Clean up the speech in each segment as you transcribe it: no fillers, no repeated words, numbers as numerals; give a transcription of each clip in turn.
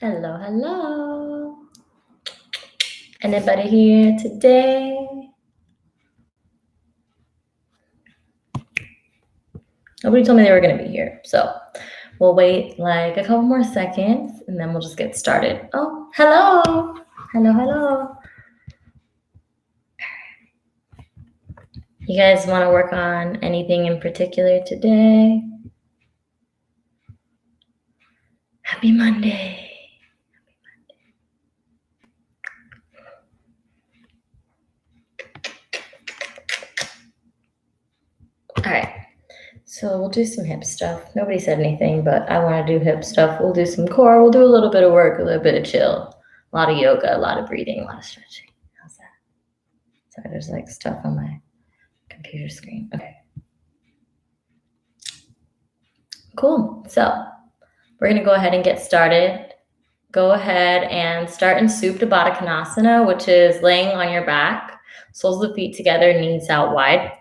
Hello, hello. Anybody here today? Nobody told me they were going to be here, so we'll wait like a couple more seconds and then we'll just get started. Oh, hello. Hello, hello. You guys want to work on anything in particular today? Happy Monday. All right, so we'll do some hip stuff. Nobody said anything, but I want to do hip stuff. We'll do some core. We'll do a little bit of work, a little bit of chill, a lot of yoga, a lot of breathing, a lot of stretching. How's that? Sorry, there's like stuff on my computer screen. Okay. Cool. So we're going to go ahead and get started. Go ahead and start in Supta Baddha Konasana, which is laying on your back, soles of the feet together, knees out wide.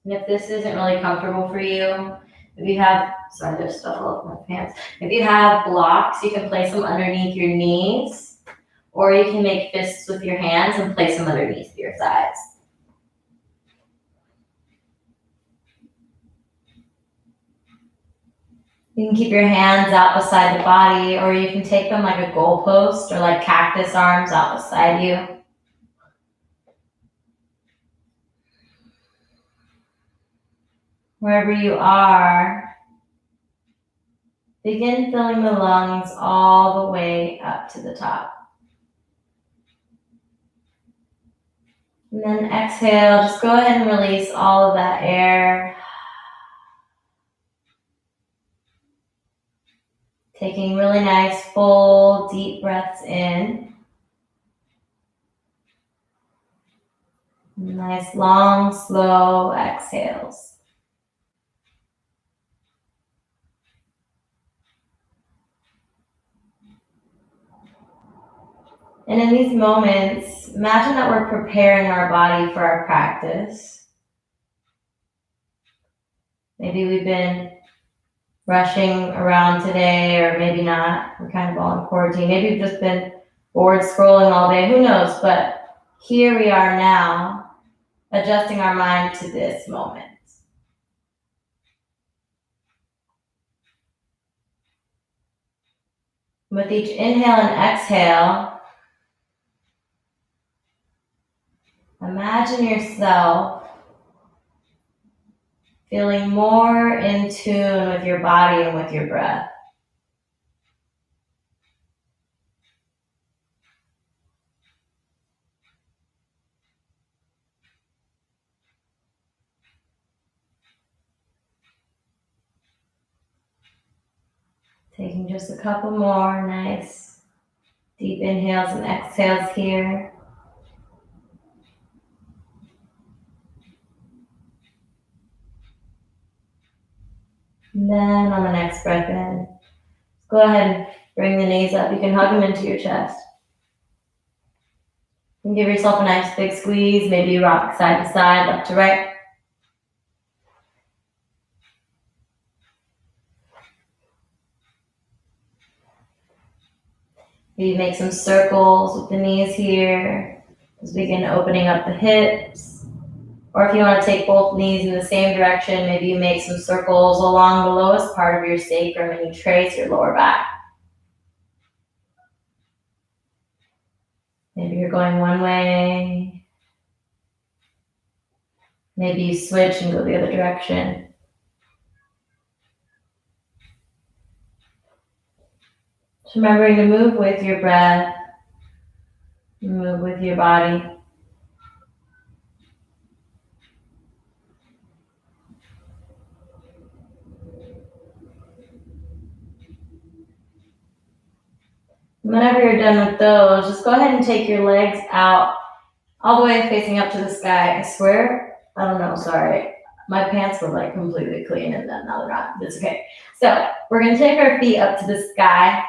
And if this isn't really comfortable for you, if you have, sorry, there's stuff all over my pants. If you have blocks, you can place them underneath your knees, or you can make fists with your hands and place them underneath your thighs. You can keep your hands out beside the body, or you can take them like a goalpost or like cactus arms out beside you. Wherever you are, begin filling the lungs all the way up to the top. And then exhale, just go ahead and release all of that air. Taking really nice, full, deep breaths in. Nice, long, slow exhales. And in these moments, imagine that we're preparing our body for our practice. Maybe we've been rushing around today, or maybe not. We're kind of all in quarantine. Maybe we've just been bored scrolling all day. Who knows? But here we are now, adjusting our mind to this moment. With each inhale and exhale, imagine yourself feeling more in tune with your body and with your breath. Taking just a couple more nice deep inhales and exhales here. And then on the next breath in, go ahead and bring the knees up. You can hug them into your chest. You can give yourself a nice big squeeze. Maybe you rock side to side, left to right. Maybe make some circles with the knees here. Just begin opening up the hips. Or if you want to take both knees in the same direction, maybe you make some circles along the lowest part of your sacrum and you trace your lower back. Maybe you're going one way. Maybe you switch and go the other direction. Just remembering to move with your breath, move with your body. Whenever you're done with those, just go ahead and take your legs out all the way facing up to the sky. I swear, I don't know, sorry. My pants were like completely clean and then now they're not. That's okay. So we're going to take our feet up to the sky.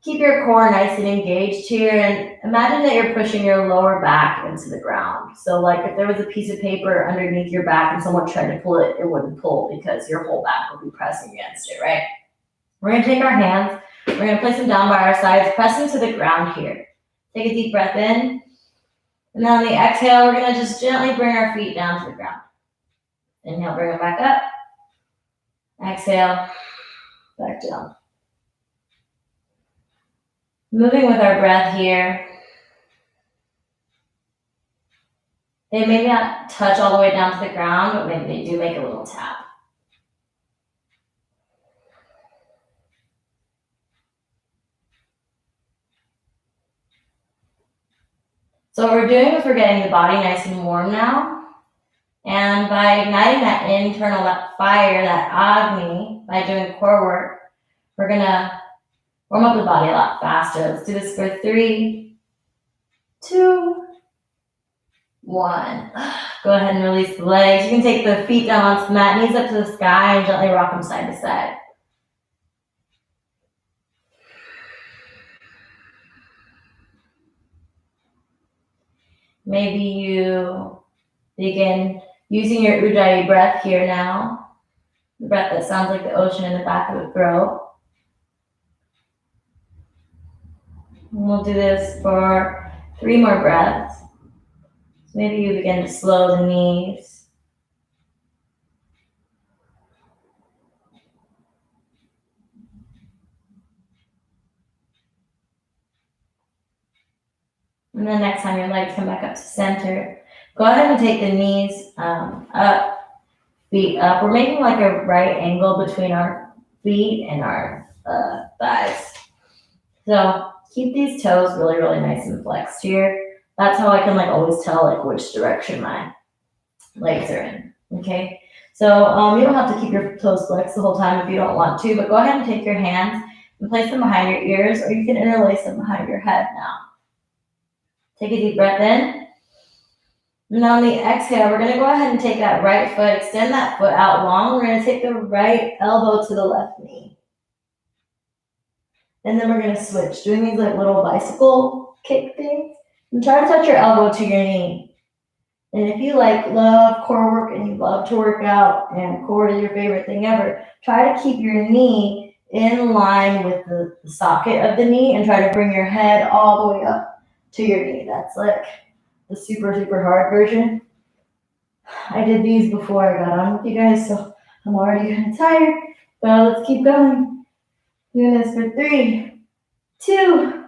Keep your core nice and engaged here, and imagine that you're pushing your lower back into the ground. So like if there was a piece of paper underneath your back and someone tried to pull it, it wouldn't pull because your whole back would be pressing against it, right? We're gonna take our hands, we're gonna place them down by our sides, press into the ground here. Take a deep breath in, and then on the exhale, we're gonna just gently bring our feet down to the ground. Inhale, bring them back up. Exhale, back down. Moving with our breath here. They may not touch all the way down to the ground, but maybe they do make a little tap. So what we're doing is we're getting the body nice and warm now. And by igniting that internal, that fire, that Agni, by doing core work, we're gonna warm up the body a lot faster. Let's do this for 3, 2, 1. Go ahead and release the legs. You can take the feet down onto the mat, knees up to the sky, and gently rock them side to side. Maybe you begin using your Ujjayi breath here now, the breath that sounds like the ocean in the back of the throat. And we'll do this for 3 more breaths. So maybe you begin to slow the knees. And then next time your legs come back up to center, go ahead and take the knees up, feet up. We're making like a right angle between our feet and our thighs. So keep these toes really, really nice and flexed here. That's how I can like always tell like which direction my legs are in, okay? So you don't have to keep your toes flexed the whole time if you don't want to, but go ahead and take your hands and place them behind your ears, or you can interlace them behind your head now. Take a deep breath in. And on the exhale, we're gonna go ahead and take that right foot, extend that foot out long. We're gonna take the right elbow to the left knee. And then we're gonna switch, doing these like little bicycle kick things. And try to touch your elbow to your knee. And if you like love core work and you love to work out and core is your favorite thing ever, try to keep your knee in line with the socket of the knee and try to bring your head all the way up to your knee. That's like the super, super hard version. I did these before I got on with you guys, so I'm already kind of tired. But let's keep going. Doing this for 3, 2,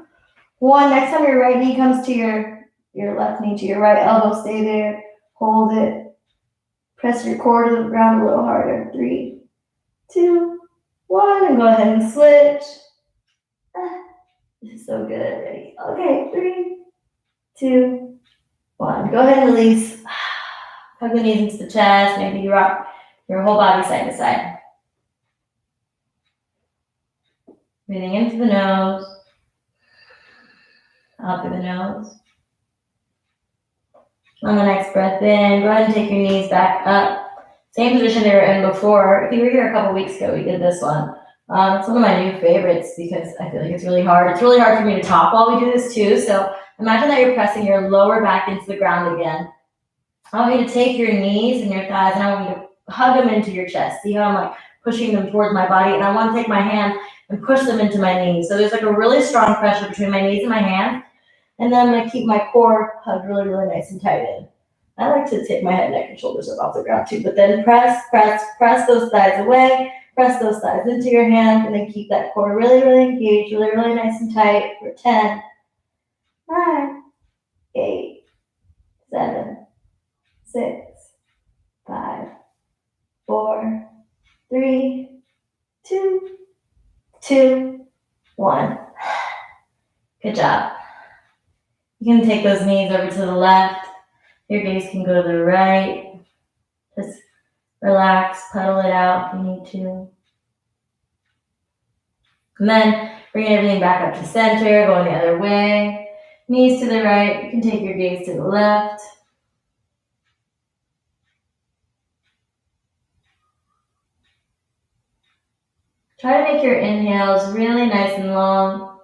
1. Next time your right knee comes to your left knee to your right elbow, stay there, hold it. Press your core to the ground a little harder. 3, 2, 1, and go ahead and switch. This is so good. Ready? Okay, 3, 2, 1. Go ahead and release. Hug the knees into the chest. Maybe you rock your whole body side to side. Breathing in through the nose, out through the nose. On the next breath in, go ahead and take your knees back up. Same position they were in before. If you were here a couple weeks ago, we did this one. It's one of my new favorites because I feel like it's really hard. It's really hard for me to talk while we do this too. So imagine that you're pressing your lower back into the ground again. I want you to take your knees and your thighs and I want you to hug them into your chest. See how I'm like pushing them towards my body, and I want to take my hand and push them into my knees. So there's like a really strong pressure between my knees and my hands. And then I'm going to keep my core hugged really, really nice and tight in. I like to take my head, neck, and shoulders up off the ground too. But then press those thighs away. Press those thighs into your hands. And then keep that core really, really engaged, really, really nice and tight for 10, 9, 8, 7, 6, 5, 4, 3, 2, 1. Good job. You can take those knees over to the left. Your gaze can go to the right. Just relax, pedal it out if you need to. And then bringing everything back up to center, going the other way. Knees to the right. You can take your gaze to the left. Try to make your inhales really nice and long.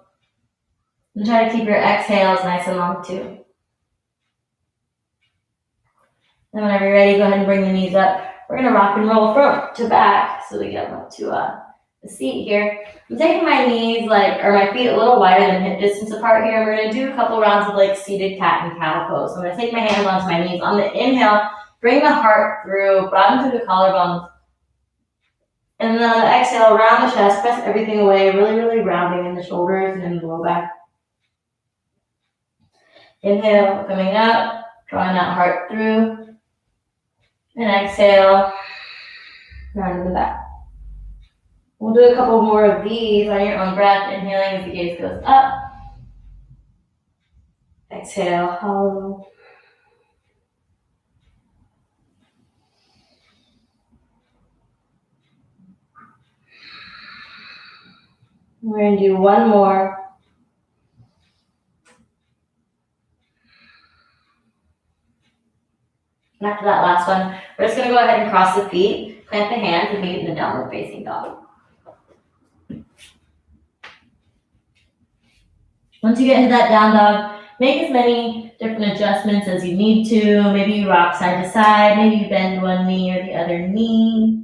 And try to keep your exhales nice and long too. And whenever you're ready, go ahead and bring the knees up. We're gonna rock and roll front to back so we get up to the seat here. I'm taking my knees or my feet a little wider than hip distance apart here. We're gonna do a couple rounds of seated cat and cow pose. So I'm gonna take my hands onto my knees. On the inhale, bring the heart through, broaden through the collarbones. And then on the exhale, round the chest, press everything away, really, really rounding in the shoulders and in the low back. Inhale, coming up, drawing that heart through. And exhale, round to the back. We'll do a couple more of these on your own breath, inhaling as the gaze goes up. Exhale, hollow. We're going to do one more. And after that last one, we're just going to go ahead and cross the feet, plant the hands, and meet in the downward facing dog. Once you get into that down dog, make as many different adjustments as you need to. Maybe you rock side to side. Maybe you bend one knee or the other knee.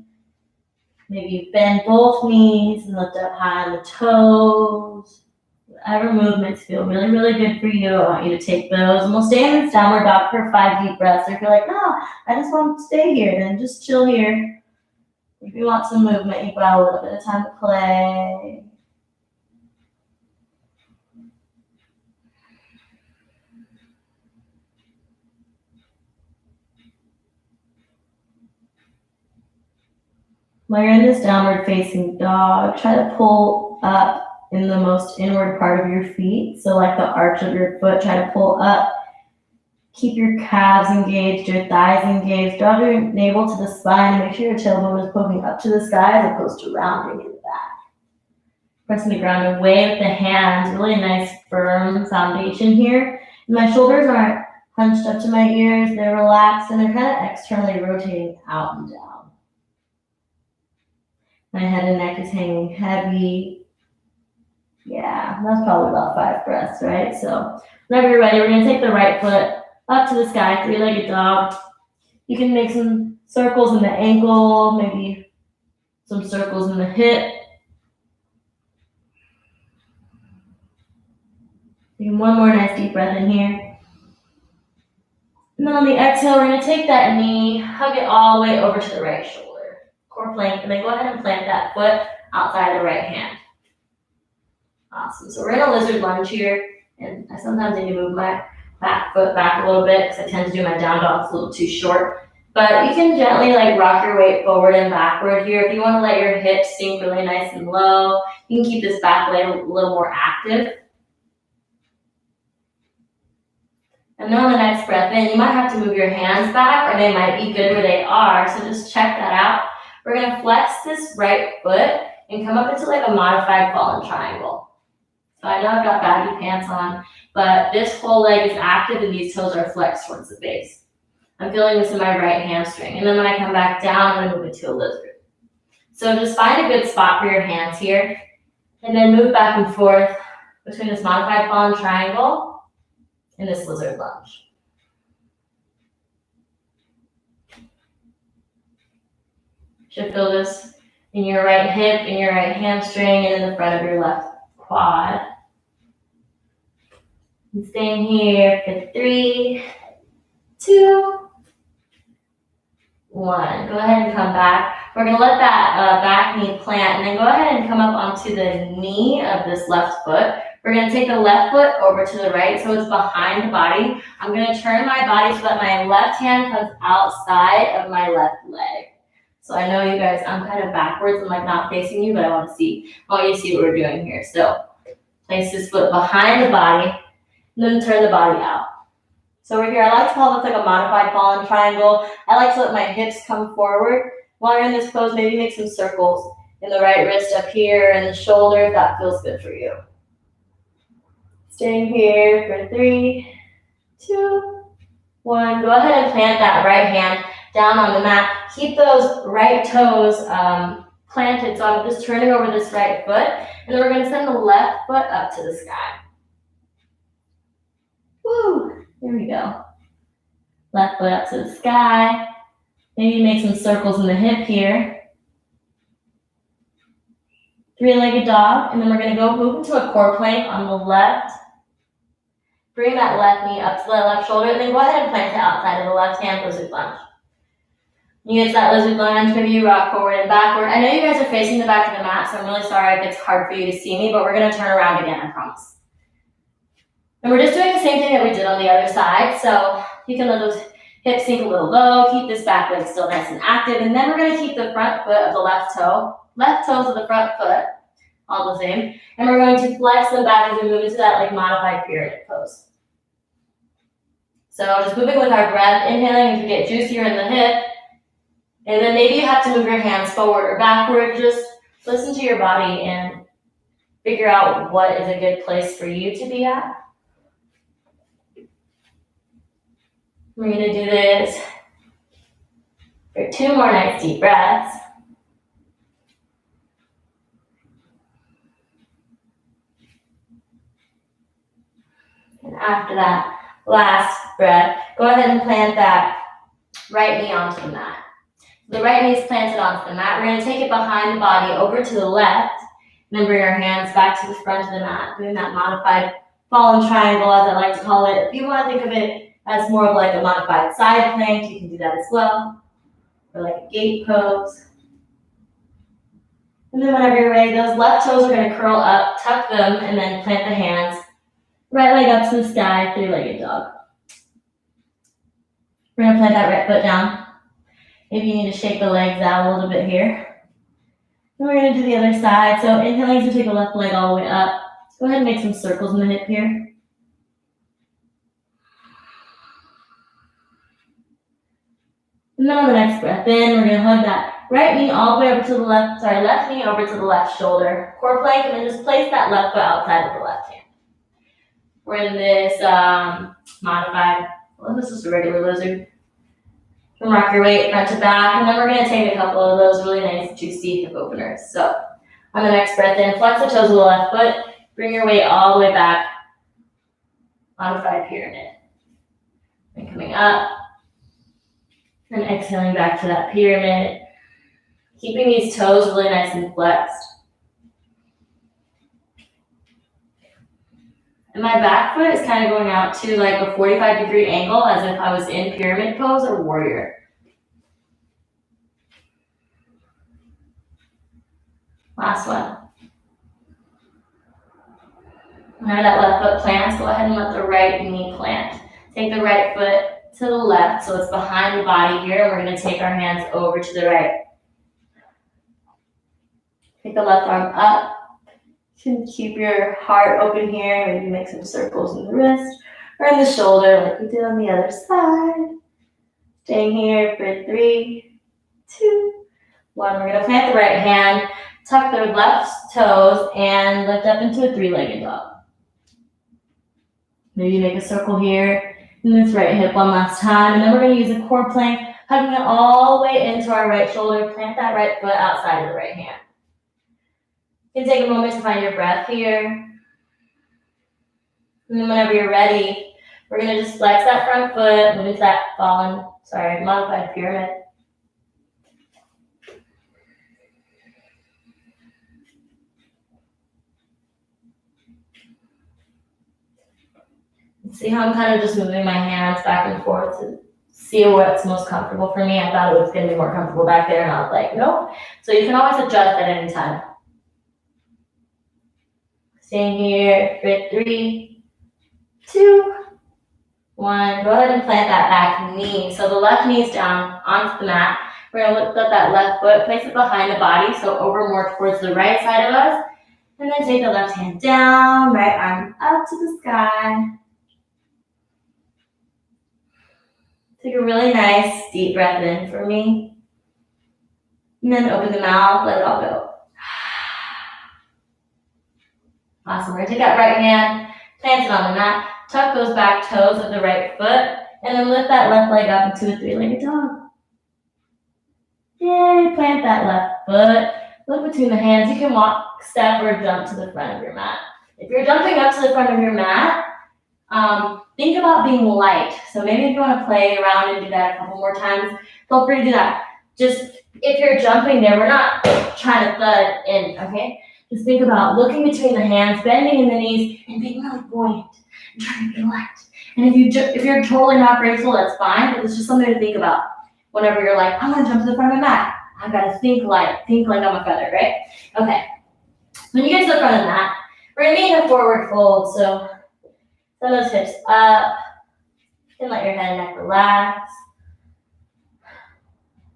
Maybe you bend both knees and lift up high on the toes. Whatever movements feel really, really good for you, I want you to take those. And we'll stay in this downward dog for 5 deep breaths. Or if you're like, no, I just want to stay here, then just chill here. If you want some movement, you've got a little bit of time to play. While you're in this downward facing dog, try to pull up in the most inward part of your feet. So like the arch of your foot, try to pull up. Keep your calves engaged, your thighs engaged. Draw your navel to the spine and make sure your tailbone is poking up to the sky as opposed to rounding in the back. Pressing the ground away with the hands. Really nice, firm foundation here. And my shoulders aren't hunched up to my ears. They're relaxed and they're kind of externally rotating out and down. My head and neck is hanging heavy. Yeah, that's probably about 5 breaths, right? So whenever you're ready, we're going to take the right foot up to the sky, 3-legged dog. You can make some circles in the ankle, maybe some circles in the hip. Taking one more nice deep breath in here. And then on the exhale, we're going to take that knee, hug it all the way over to the right shoulder. Core plank, and then go ahead and plant that foot outside the right hand. Awesome. So we're in a lizard lunge here, and I sometimes need to move my back foot back a little bit because I tend to do my down dogs a little too short. But you can gently rock your weight forward and backward here. If you want to let your hips sink really nice and low, you can keep this back leg a little more active. And then on the next breath in, you might have to move your hands back or they might be good where they are. So just check that out. We're going to flex this right foot and come up into a modified fallen triangle. So I know I've got baggy pants on, but this whole leg is active and these toes are flexed towards the base. I'm feeling this in my right hamstring. And then when I come back down, I'm going to move into a lizard. So just find a good spot for your hands here and then move back and forth between this modified fallen triangle and this lizard lunge. Should feel this in your right hip, in your right hamstring, and in the front of your left quad. And staying here for 3, 2, 1. Go ahead and come back. We're going to let that back knee plant, and then go ahead and come up onto the knee of this left foot. We're going to take the left foot over to the right, so it's behind the body. I'm going to turn my body so that my left hand comes outside of my left leg. So I know you guys, I'm kind of backwards and not facing you, but I want you to see what we're doing here. So place this foot behind the body, and then turn the body out. So over here, I like to call this a modified fallen triangle. I like to let my hips come forward. While you're in this pose, maybe make some circles in the right wrist up here and the shoulder if that feels good for you. Staying here for 3, 2, 1. Go ahead and plant that right hand down on the mat. Keep those right toes planted. So I'm just turning over this right foot, and then we're going to send the left foot up to the sky. Here we go. Left foot up to the sky. Maybe make some circles in the hip here. Three-legged dog, and then we're gonna go move into a core plank on the left. Bring that left knee up to the left shoulder, and then go ahead and plant it outside of the left hand lizard lunge. You get that lizard lunge, maybe you rock forward and backward. I know you guys are facing the back of the mat, so I'm really sorry if it's hard for you to see me, but we're gonna turn around again, I promise. And we're just doing the same thing that we did on the other side, so you can let those hips sink a little low, keep this back leg still nice and active, and then we're gonna keep the front foot of the left toes of the front foot, all the same, and we're going to flex them back as we move into that like modified pyramid pose. So just moving with our breath, inhaling to get juicier in the hip, and then maybe you have to move your hands forward or backward. Just listen to your body and figure out what is a good place for you to be at. We're gonna do this for 2 more nice deep breaths. And after that last breath, go ahead and plant that right knee onto the mat. The right knee is planted onto the mat. We're going to take it behind the body over to the left, and then bring our hands back to the front of the mat, doing that modified fallen triangle, as I like to call it. If you want to think of it as more of like a modified side plank, you can do that as well, or like a gate pose. And then whenever you're ready, those left toes are going to curl up, tuck them, and then plant the hands. Right leg up to the sky, three-legged dog. We're going to plant that right foot down. Maybe you need to shake the legs out a little bit here. Then we're going to do the other side. So inhaling to take the left leg all the way up. Go ahead and make some circles in the hip here. And then on the next breath in, we're going to hug that right knee all the way over to the left knee over to the left shoulder. Core plank, and then just place that left foot outside of the left hand. We're in this modified, well, this is a regular lizard. You can rock your weight front to back, and then we're going to take a couple of those really nice, juicy hip openers. So on the next breath in, flex the toes of the left foot, bring your weight all the way back, modified pyramid. And coming up, and exhaling back to that pyramid, keeping these toes really nice and flexed. And my back foot is kind of going out to like a 45-degree angle as if I was in pyramid pose or warrior. Last one. Whenever that left foot plants, go ahead and let the right knee plant. Take the right foot to the left so it's behind the body here, and we're going to take our hands over to the right. Take the left arm up. You can keep your heart open here. Maybe make some circles in the wrist or in the shoulder like we did on the other side. Staying here for 3, 2, 1. We're going to plant the right hand, tuck the left toes, and lift up into a three-legged dog. Maybe make a circle here in this right hip one last time. And then we're going to use a core plank, hugging it all the way into our right shoulder. Plant that right foot outside of the right hand. You can take a moment to find your breath here. And then whenever you're ready, we're going to just flex that front foot, move into that modified pyramid. See how I'm kind of just moving my hands back and forth to see what's most comfortable for me. I thought it was going to be more comfortable back there, and I was like, nope. So you can always adjust at any time. Staying here for 3, 2, 1. Go ahead and plant that back knee. So the left knee is down onto the mat. We're going to lift up that left foot, place it behind the body, so over more towards the right side of us. And then take the left hand down, right arm up to the sky. Take a really nice deep breath in for me. And then open the mouth, let it all go. Awesome. We're going to take that right hand, plant it on the mat, tuck those back toes of the right foot, and then lift that left leg up into a three-legged dog. Yay, plant that left foot. Look between the hands. You can walk, step, or jump to the front of your mat. If you're jumping up to the front of your mat, Think about being light. So maybe if you want to play around and do that a couple more times, feel free to do that. Just if you're jumping there, we're not trying to thud in, okay? Just think about looking between the hands, bending in the knees, and being really buoyant and trying to be light. And if you're totally not graceful, that's fine, but it's just something to think about whenever you're like, I'm gonna jump to the front of the mat. I've got to think light, think like I'm a feather, right? Okay. When you get to the front of the mat, we're gonna be in a forward fold. So send those hips up. You can let your head and neck relax.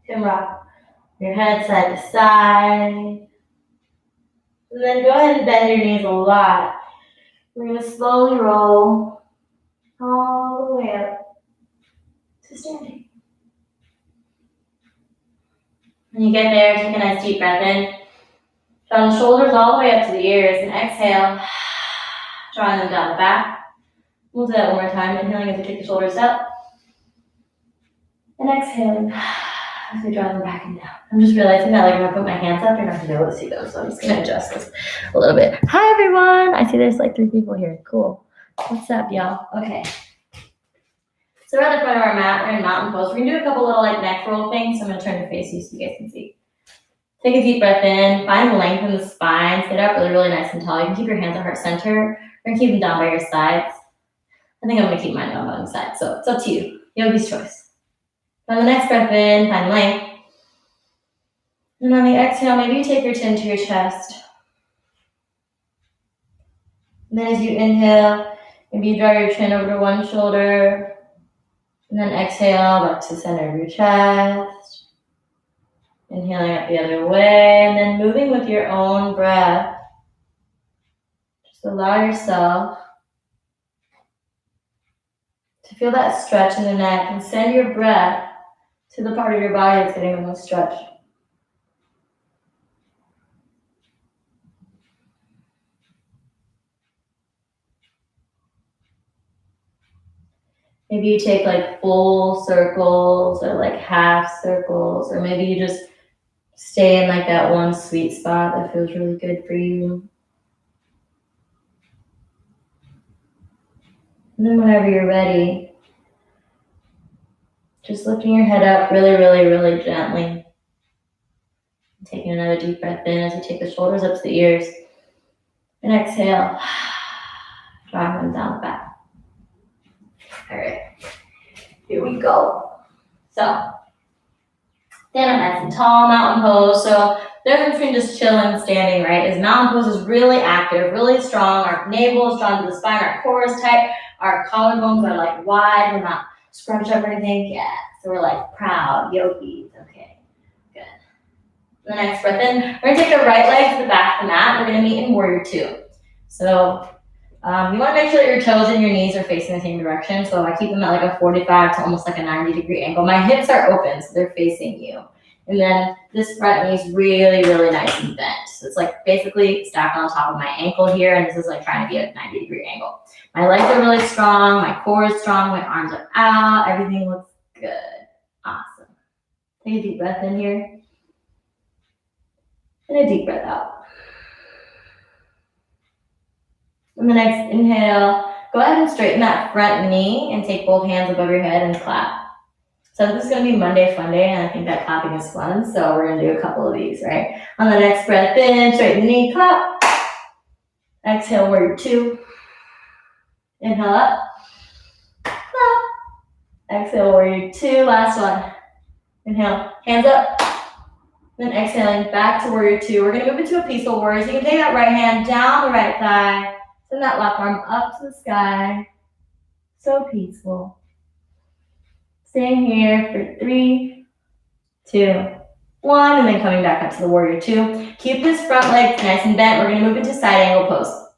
You can rock your head side to side. And then go ahead and bend your knees a lot. We're gonna slowly roll all the way up to standing. When you get there, take a nice deep breath in. Draw the shoulders all the way up to the ears and exhale. Drawing them down the back. We'll do that one more time. Inhaling as we take the shoulders up. And exhaling as we draw them back and down. I'm just realizing that when I put my hands up, you're not going to be able to see them. So I'm just going to adjust this a little bit. Hi, everyone. I see there's like 3 people here. Cool. What's up, y'all? Okay. So we're at the front of our mat. We're in mountain pose. We're going to do a couple little like neck roll things. So I'm going to turn to face you so you guys can see. Take a deep breath in. Find length in the spine. Sit up really, really nice and tall. You can keep your hands at heart center. We're going to keep them down by your sides. I think I'm going to keep mine down by the side. So it's up to you. Yogi's choice. On the next breath in, find length. And on the exhale, maybe you take your chin to your chest. And then as you inhale, maybe you draw your chin over to one shoulder. And then exhale back to the center of your chest. Inhaling up the other way. And then moving with your own breath. Just allow yourself to feel that stretch in the neck and send your breath to the part of your body that's getting the most stretch. Maybe you take like full circles or like half circles, or maybe you just stay in like that one sweet spot that feels really good for you. And then whenever you're ready, just lifting your head up really, really, really gently. Taking another deep breath in as you take the shoulders up to the ears. And exhale, drawing them down the back. All right, here we go. So, stand up nice and tall, mountain pose. So, the difference between just chilling and standing, right, is mountain pose is really active, really strong. Our navel is drawn to the spine, our core is tight, our collarbones are like wide, we're not scrunched up or anything. Yeah, so we're like proud, yogis. Okay, good. The next breath in, we're gonna take the right leg to the back of the mat. We're gonna meet in warrior 2. So, you want to make sure that your toes and your knees are facing the same direction. So I keep them at like a 45 to almost like a 90-degree angle. My hips are open, so they're facing you. And then this front knee is really, really nice and bent. So it's like basically stacked on top of my ankle here, and this is like trying to be a 90-degree angle. My legs are really strong, my core is strong, my arms are out, everything looks good. Awesome. Take a deep breath in here. And a deep breath out. On the next inhale, go ahead and straighten that front knee and take both hands above your head and clap. So this is going to be Monday Fun Day, and I think that clapping is fun, so we're going to do a couple of these, right? On the next breath in, straighten the knee, clap. Exhale, warrior 2. Inhale up, clap. Exhale, warrior 2, last one. Inhale, hands up. Then exhaling back to warrior 2. We're going to move into a peaceful warrior. So you can take that right hand down the right thigh. Send that left arm up to the sky. So peaceful. Staying here for 3, 2, 1, and then coming back up to the warrior 2. Keep this front leg nice and bent. We're going to move into side angle pose.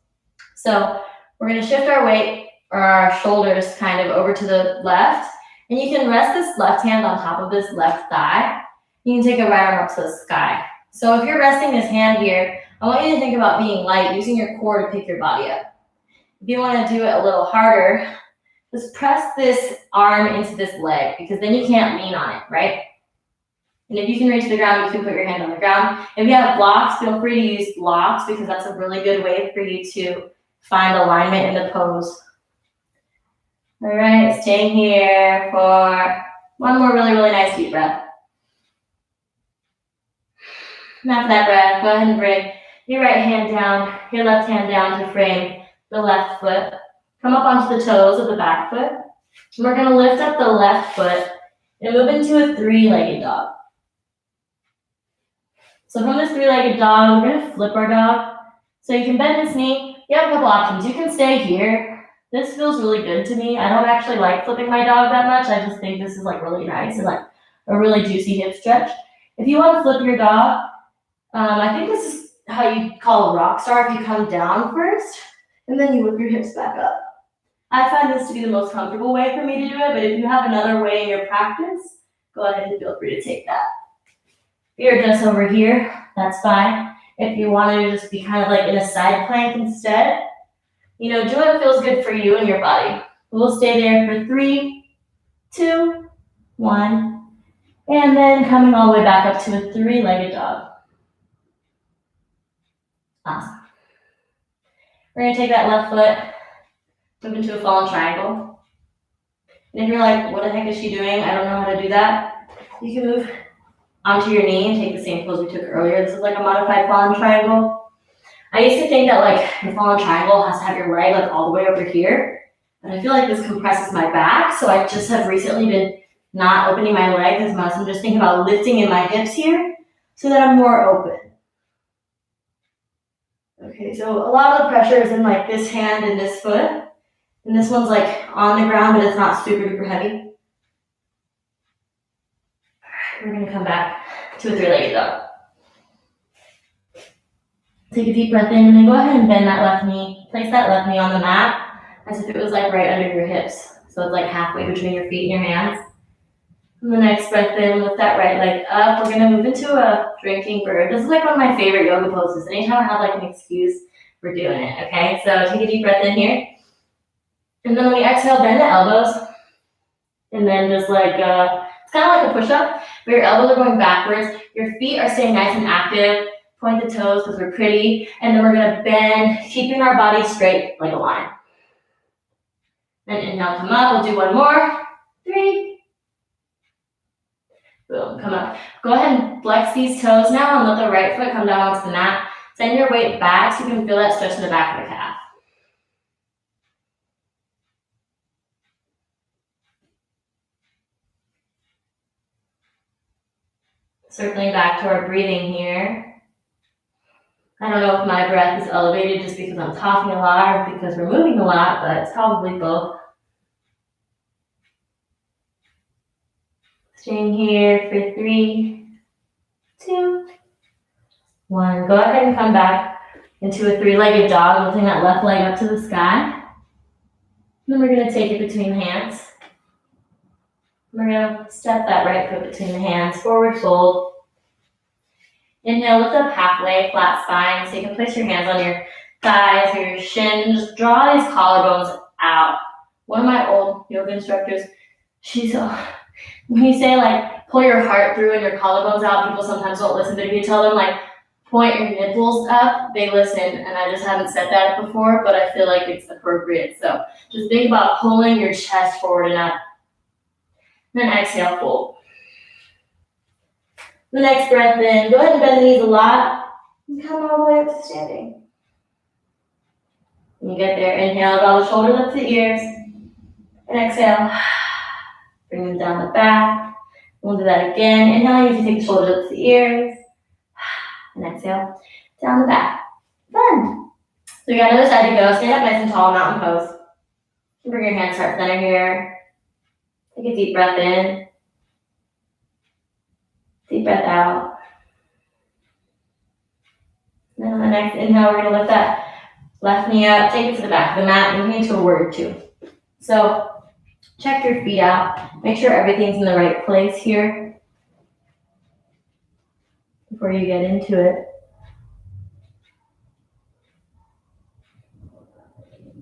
So we're going to shift our weight or our shoulders kind of over to the left. And you can rest this left hand on top of this left thigh. You can take a right arm up to the sky. So if you're resting this hand here, I want you to think about being light, using your core to pick your body up. If you want to do it a little harder, just press this arm into this leg, because then you can't lean on it, right? And if you can reach the ground, you can put your hand on the ground. If you have blocks, feel free to use blocks, because that's a really good way for you to find alignment in the pose. All right, staying here for one more really, really nice deep breath. And after that breath, go ahead and bring your right hand down, your left hand down to frame the left foot. Come up onto the toes of the back foot. And we're gonna lift up the left foot and move into a three-legged dog. So from this three-legged dog, we're gonna flip our dog. So you can bend this knee. You have a couple options. You can stay here. This feels really good to me. I don't actually like flipping my dog that much. I just think this is like really nice and like a really juicy hip stretch. If you want to flip your dog, I think this is how you call a rock star. If you come down first and then you whip your hips back up. I find this to be the most comfortable way for me to do it, but if you have another way in your practice, go ahead and feel free to take that. If you're just over here, that's fine. If you want to just be kind of like in a side plank instead, do what feels good for you and your body. We'll stay there for 3, 2, 1, and then coming all the way back up to a three-legged dog. Awesome. We're going to take that left foot, move into a fallen triangle. And if you're like, what the heck is she doing? I don't know how to do that. You can move onto your knee and take the same pose we took earlier. This is like a modified fallen triangle. I used to think that like the fallen triangle has to have your leg like all the way over here. And I feel like this compresses my back. So I just have recently been not opening my legs as much. I'm just thinking about lifting in my hips here so that I'm more open. Okay, so a lot of the pressure is in like this hand and this foot. And this one's like on the ground, but it's not super duper heavy. All right, we're gonna come back to a three-legged dog. Take a deep breath in and then go ahead and bend that left knee. Place that left knee on the mat as if it was like right under your hips. So it's like halfway between your feet and your hands. And the next breath in, lift that right leg up. We're gonna move into a drinking bird. This is like one of my favorite yoga poses. Anytime I have like an excuse, we're doing it, okay? So take a deep breath in here. And then when we exhale, bend the elbows. And then just like, it's kind of like a push-up, but your elbows are going backwards. Your feet are staying nice and active. Point the toes because we're pretty. And then we're gonna bend, keeping our body straight like a line. Then inhale, come up. We'll do one more. 3. Boom, come up. Go ahead and flex these toes now and let the right foot come down onto the mat. Send your weight back so you can feel that stretch in the back of the calf. Circling back to our breathing here. I don't know if my breath is elevated just because I'm talking a lot or because we're moving a lot, but it's probably both. Staying here for 3, 2, 1. Go ahead and come back into a three-legged dog, lifting that left leg up to the sky. And then we're going to take it between the hands. We're going to step that right foot between the hands, forward fold. Inhale, lift up halfway, flat spine. So you can place your hands on your thighs or your shin. Just draw these collarbones out. One of my old yoga instructors, when you say like pull your heart through and your collarbones out, people sometimes don't listen. But if you tell them like point your nipples up, they listen. And I just haven't said that before, but I feel like it's appropriate. So just think about pulling your chest forward and up. Then exhale, fold. The next breath in, go ahead and bend the knees a lot and come all the way up to standing. When you get there, inhale, draw the shoulders up to the ears. And exhale, bring them down the back. We'll do that again. Inhale, you can take the shoulders up to the ears. And exhale, down the back. Fun. So we got another side to go. Stand up nice and tall, mountain pose. Bring your hands heart center here. Take a deep breath in. Deep breath out. Then on the next inhale, we're going to lift that left knee up, take it to the back of the mat, and move into a warrior 2. So check your feet out. Make sure everything's in the right place here before you get into it.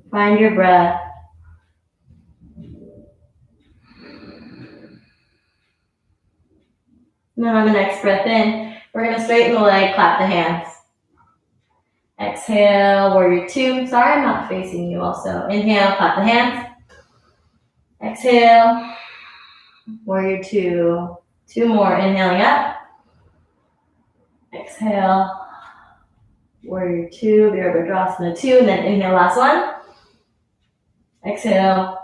Find your breath. And then on the next breath in, we're going to straighten the leg, clap the hands. Exhale, warrior 2. Sorry, I'm not facing you also. Inhale, clap the hands. Exhale. Warrior two. Two more. Inhaling up. Exhale. Warrior two. Virabhadrasana two. And then inhale, last one. Exhale.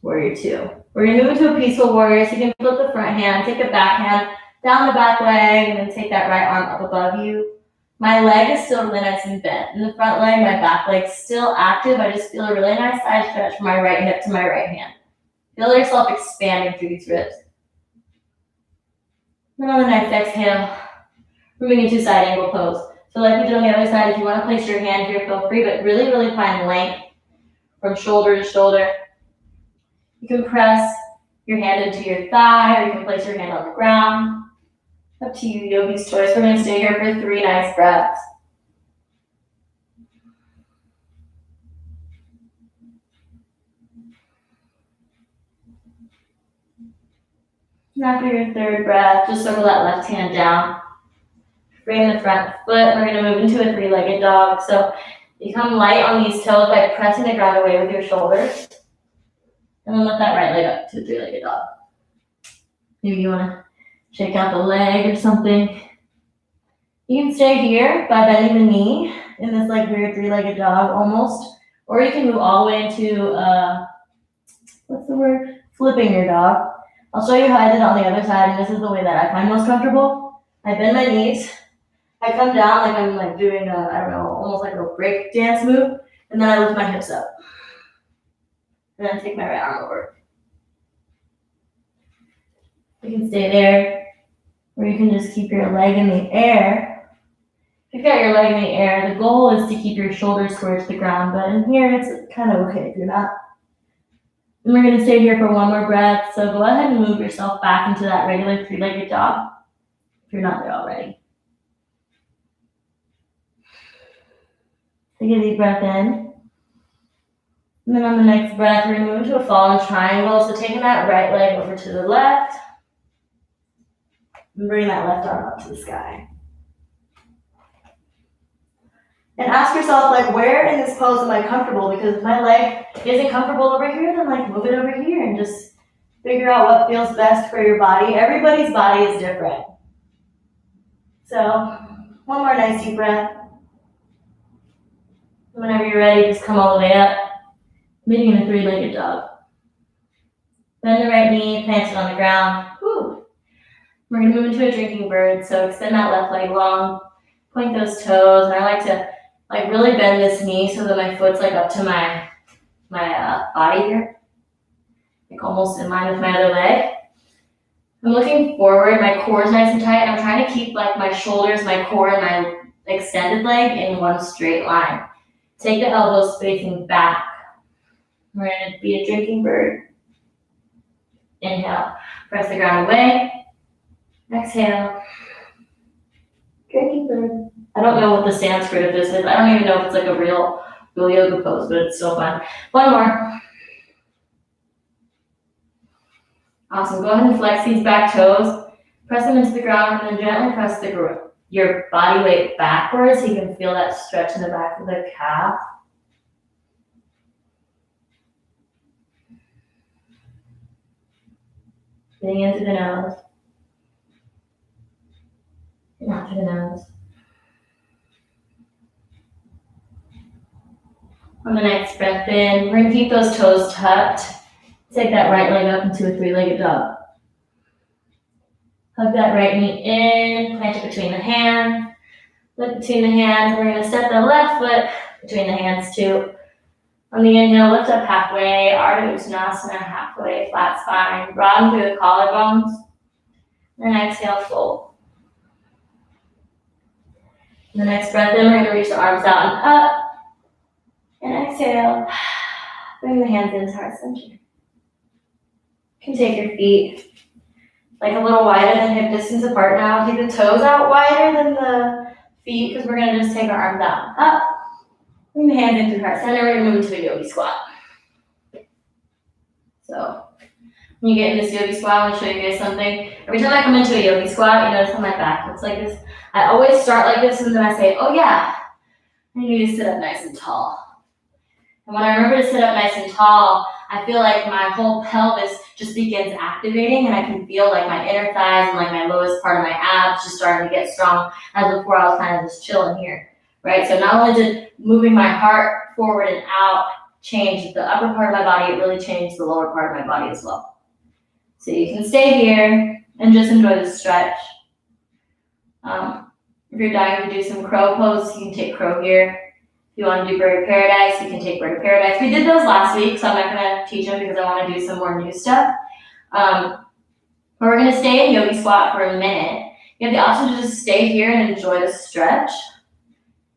Warrior two. We're going to move into a peaceful warrior. So you can flip the front hand, take a back hand down the back leg, and then take that right arm up above you. My leg is still really nice and bent. In the front leg, my back leg's still active. I just feel a really nice side stretch from my right hip to my right hand. Feel yourself expanding through these ribs. Then on the next exhale, moving into side angle pose. So like we did on the other side, if you want to place your hand here, feel free, but really, really find length from shoulder to shoulder. You can press your hand into your thigh, or you can place your hand on the ground. Up to you, yogi's choice. We're going to stay here for 3 nice breaths. And after your third breath, just circle that left hand down. Bring the front foot. We're going to move into a 3-legged dog. So you come light on these toes by pressing the ground away with your shoulders. And then lift that right leg up to a 3-legged dog. Maybe you want to shake out the leg or something. You can stay here by bending the knee in this like weird 3-legged dog almost. Or you can move all the way into, flipping your dog. I'll show you how I did it on the other side, and this is the way that I find most comfortable. I bend my knees. I come down like I'm like doing almost like a break dance move, and then I lift my hips up. And then take my right arm over. You can stay there, or you can just keep your leg in the air. If you've got your leg in the air, the goal is to keep your shoulders square to the ground, but in here it's kind of okay if you're not. And we're going to stay here for 1 more breath, so go ahead and move yourself back into that regular 3-legged dog if you're not there already. Take a deep breath in. And then on the next breath, we're going to move into a fallen triangle. So taking that right leg over to the left. And bring that left arm up to the sky. And ask yourself, like, where in this pose am I comfortable? Because if my leg isn't comfortable over here, then like move it over here and just figure out what feels best for your body. Everybody's body is different. So 1 more nice deep breath. Whenever you're ready, just come all the way up. Meeting in a 3-legged dog. Bend the right knee, plant it on the ground. Whew. We're going to move into a drinking bird. So extend that left leg long. Point those toes. And I like to really bend this knee so that my foot's like up to my body here. Like almost in line with my other leg. I'm looking forward. My core is nice and tight. I'm trying to keep like my shoulders, my core, and my extended leg in one straight line. Take the elbows facing back. We're going to be a drinking bird. Inhale. Press the ground away. Exhale. Drinking bird. I don't know what the Sanskrit of this is. I don't even know if it's like a real yoga pose, but it's so fun. 1 more. Awesome. Go ahead and flex these back toes. Press them into the ground and then gently press your body weight backwards so you can feel that stretch in the back of the calf. Breathing in through the nose. And out through the nose. On the next breath in, we're going to keep those toes tucked. Take that right leg up into a 3-legged dog. Hug that right knee in, plant it between the hands. Lift between the hands. We're going to step the left foot between the hands too. On the inhale, lift up halfway, Ardha Uttanasana, halfway, flat spine. Broaden through the collarbones. And exhale, fold. The next breath in, we're going to reach the arms out and up. And exhale. Bring the hands into heart center. You can take your feet like a little wider than hip distance apart now. Keep the toes out wider than the feet because we're going to just take our arms out and up. Bring the hands into heart center. We're going to move into a yogi squat. So when you get in this yogi squat, I'm going to show you guys something. Every time I come into a yogi squat, you notice how my back looks like this. I always start like this and then I say, oh yeah, I need to sit up nice and tall. And when I remember to sit up nice and tall, I feel like my whole pelvis just begins activating, and I can feel like my inner thighs and like my lowest part of my abs just starting to get strong, as before I was kind of just chilling here, right? So not only did moving my heart forward and out change the upper part of my body, it really changed the lower part of my body as well. So you can stay here and just enjoy the stretch. If you're dying to do some crow pose, you can take crow here. If you want to do bird paradise, you can take bird paradise. We did those last week, so I'm not going to teach them because I want to do some more new stuff. We're going to stay in yogi squat for a minute. You have the option to just stay here and enjoy the stretch.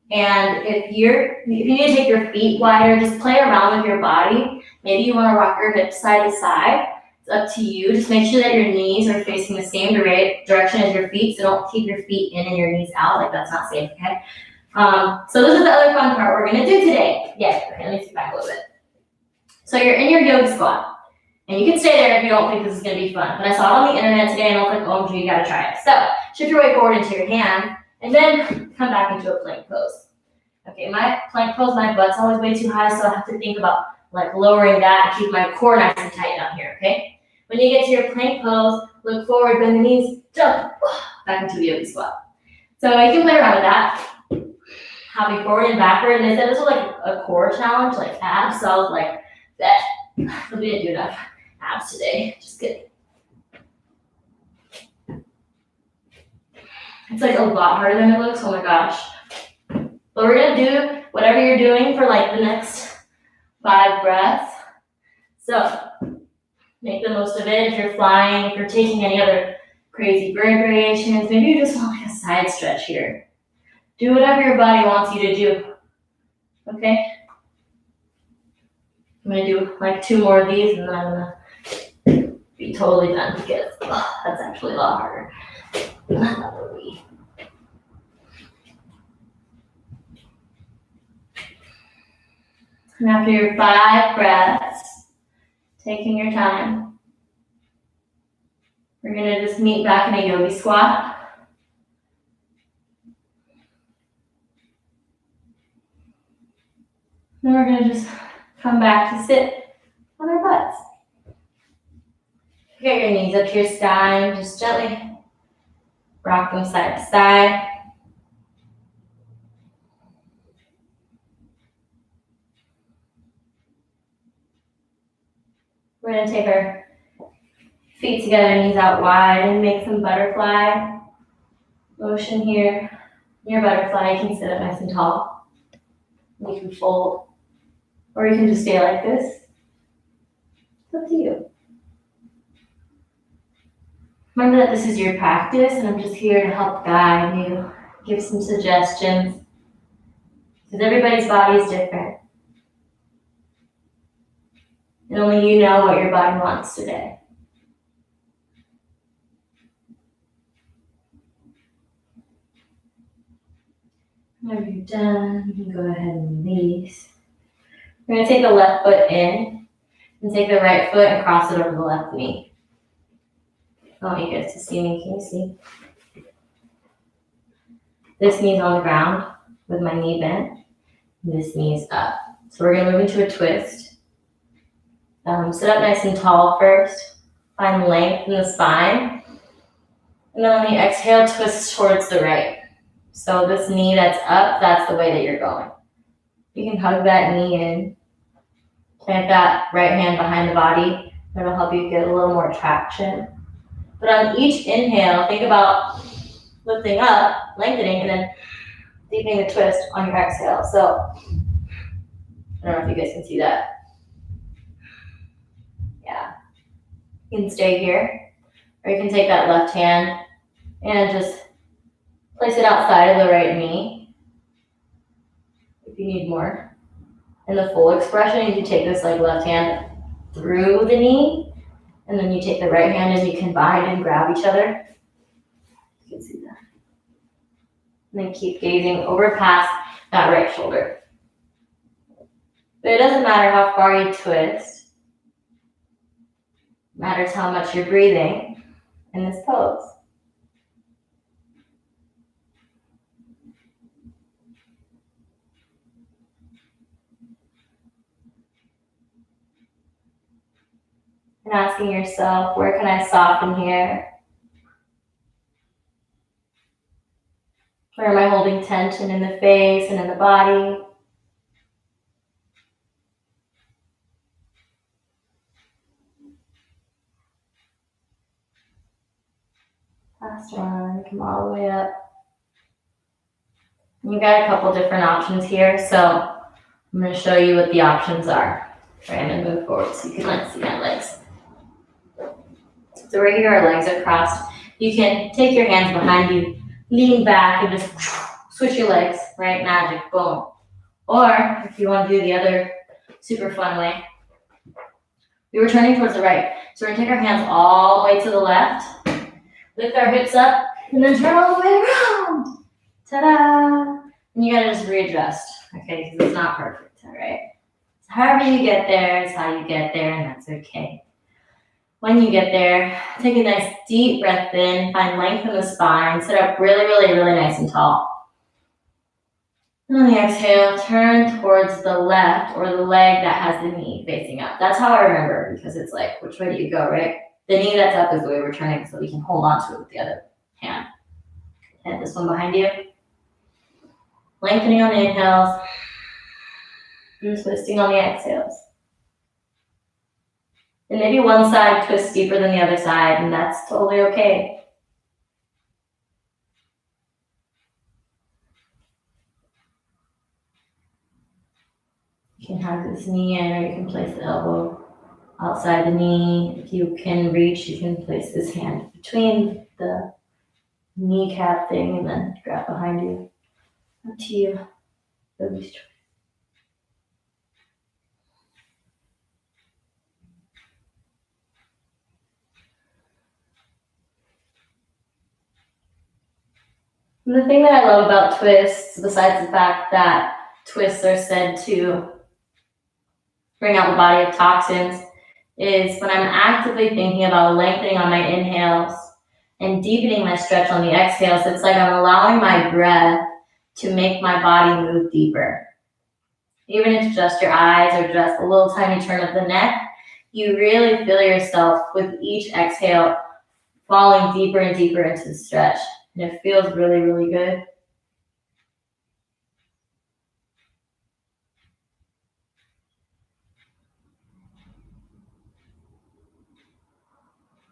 And if you need to take your feet wider, just play around with your body. Maybe you want to rock your hips side to side. It's up to you. Just make sure that your knees are facing the same direction as your feet, so don't keep your feet in and your knees out. Like, that's not safe, okay? So this is the other fun part we're going to do today. Yeah, okay, let me sit back a little bit. So you're in your yoga squat. And you can stay there if you don't think this is going to be fun. But I saw it on the internet today, and I was like, oh, you got to try it. So shift your weight forward into your hand, and then come back into a plank pose. Okay, my plank pose, my butt's always way too high, so I have to think about like lowering that and keep my core nice and tight down here, okay? When you get to your plank pose, look forward, bend the knees, jump, back into the yoga squat. So you can play around with that. Hopping forward and backward, and they said this was like a core challenge, like abs, so I was like, that, we didn't do enough abs today, just kidding. It's like a lot harder than it looks, oh my gosh. But we're gonna do whatever you're doing for like the next 5 breaths. So make the most of it. If you're flying, if you're taking any other crazy bird variations, maybe you just want like a side stretch here. Do whatever your body wants you to do, okay? I'm gonna do like 2 more of these, and then I'm gonna be totally done because that's actually a lot harder. And after your 5 breaths, taking your time, we're gonna just meet back in a yogi squat. Then we're gonna just come back to sit on our butts. Get your knees up to your spine, just gently rock them side to side. We're gonna take our feet together, knees out wide, and make some butterfly motion here. In your butterfly, you can sit up nice and tall. You can fold, or you can just stay like this. It's up to you. Remember that this is your practice, and I'm just here to help guide you, give some suggestions, because everybody's body is different. And only you know what your body wants today. Whenever you're done, you can go ahead and release. We're going to take the left foot in and take the right foot and cross it over the left knee. I want you guys to see me. Can you see? This knee's on the ground with my knee bent. And this knee's up. So we're going to move into a twist. Sit up nice and tall first. Find length in the spine. And then on the exhale, twist towards the right. So this knee that's up, that's the way that you're going. You can hug that knee in. Plant that right hand behind the body. That'll help you get a little more traction. But on each inhale, think about lifting up, lengthening, and then deepening the twist on your exhale. So I don't know if you guys can see that. Yeah. You can stay here, or you can take that left hand and just place it outside of the right knee if you need more. In the full expression, you take this like left hand through the knee, and then you take the right hand and you can bind and grab each other. You can see that. And then keep gazing over past that right shoulder. But it doesn't matter how far you twist. It matters how much you're breathing in this pose. and asking yourself, where can I soften here? Where am I holding tension in the face and in the body? Last one, come all the way up. You've got a couple different options here, so I'm going to show you what the options are. All right, I'm going to move forward so you can see my legs. So right here, our legs are crossed. You can take your hands behind you, lean back, and just switch your legs, right? Magic, boom. Or if you want to do the other super fun way, we were turning towards the right. So we're going to take our hands all the way to the left, lift our hips up, and then turn all the way around. Ta-da! And you gotta just readjust, okay? Because it's not perfect, all right? So however you get there is how you get there, and that's okay. When you get there, take a nice deep breath in, find length in the spine, sit up really, really, really nice and tall. And on the exhale, turn towards the left or the leg that has the knee facing up. That's how I remember, because it's like, which way do you go, right? The knee that's up is the way we're turning, so we can hold on to it with the other hand. And this one behind you. Lengthening on the inhales, and twisting on the exhales. And maybe one side twists deeper than the other side, and that's totally okay. You can have this knee in, or you can place the elbow outside the knee. If you can reach, you can place this hand between the kneecap thing and then grab behind you. Up to you. Baby's choice. And the thing that I love about twists, besides the fact that twists are said to bring out the body of toxins, is when I'm actively thinking about lengthening on my inhales and deepening my stretch on the exhales, it's like I'm allowing my breath to make my body move deeper. Even if it's just your eyes or just a little tiny turn of the neck, you really feel yourself with each exhale falling deeper and deeper into the stretch. And it feels really, really good.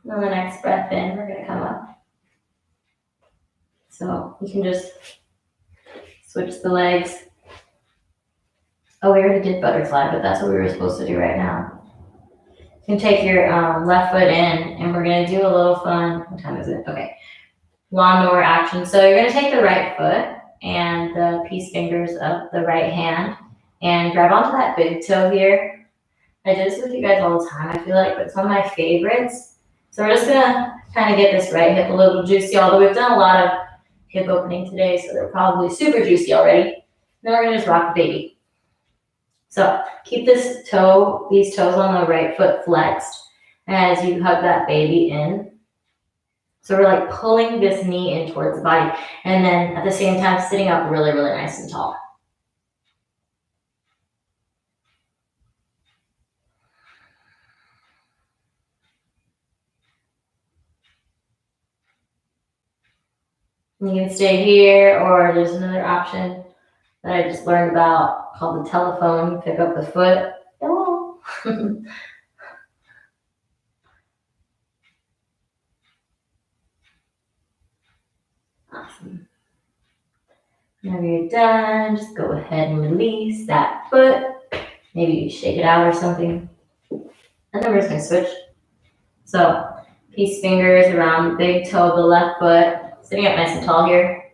And on the next breath in, we're going to come up. So you can just switch the legs. Oh, we already did butterfly, but that's what we were supposed to do right now. You can take your left foot in, and we're going to do a little fun. What time is it? Okay. Lawnmower action. So you're going to take the right foot and the peace fingers of the right hand and grab onto that big toe here. I do this with you guys all the time. I feel like it's one of my favorites. So we're just going to kind of get this right hip a little juicy, although we've done a lot of hip opening today, so they're probably super juicy already. Then we're going to just rock the baby. So keep these toes on the right foot flexed as you hug that baby in. So we're like pulling this knee in towards the body, and then at the same time sitting up really, really nice and tall. You can stay here, or there's another option that I just learned about called the telephone. You pick up the foot. Hello. Awesome. Whenever you're done, just go ahead and release that foot. Maybe you shake it out or something. And then we're just going to switch. So peace fingers around the big toe of the left foot, sitting up nice and tall here.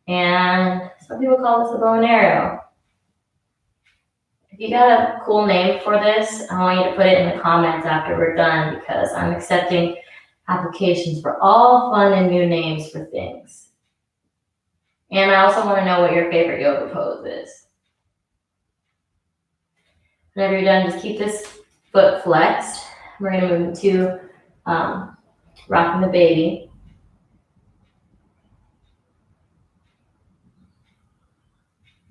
And some people call this a bow and arrow. If you got a cool name for this, I want you to put it in the comments after we're done, because I'm accepting applications for all fun and new names for things. And I also want to know what your favorite yoga pose is. Whenever you're done, just keep this foot flexed. We're going to move into rocking the baby.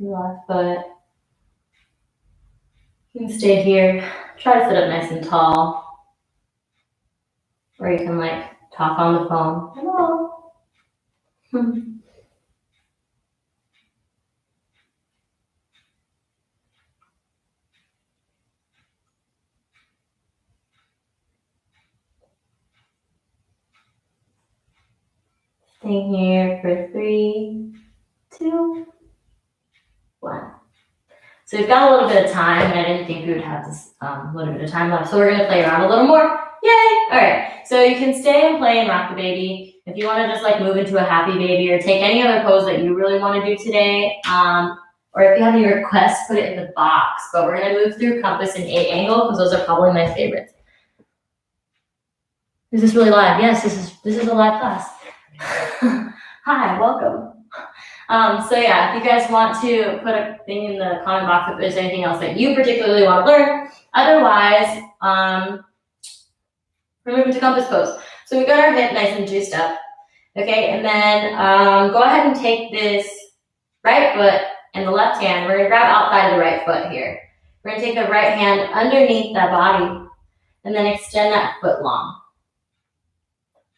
Left foot. You can stay here. Try to sit up nice and tall. Or you can like talk on the phone. Hello. Staying here for 3, 2, 1. So we've got a little bit of time, and I didn't think we would have this little bit of time left. So we're gonna play around a little more. Yay! All right. So you can stay and play and rock the baby. If you want to just like move into a happy baby or take any other pose that you really want to do today, or if you have any requests, put it in the box. But we're gonna move through compass and 8 angle because those are probably my favorites. Is this really live? Yes, this is a live class. Hi, welcome. So yeah, if you guys want to put a thing in the comment box if there's anything else that you particularly want to learn. Otherwise, we're moving to compass pose. So we got our hip nice and juiced up. Okay, and then go ahead and take this right foot and the left hand. We're gonna grab outside of the right foot here. We're gonna take the right hand underneath that body and then extend that foot long.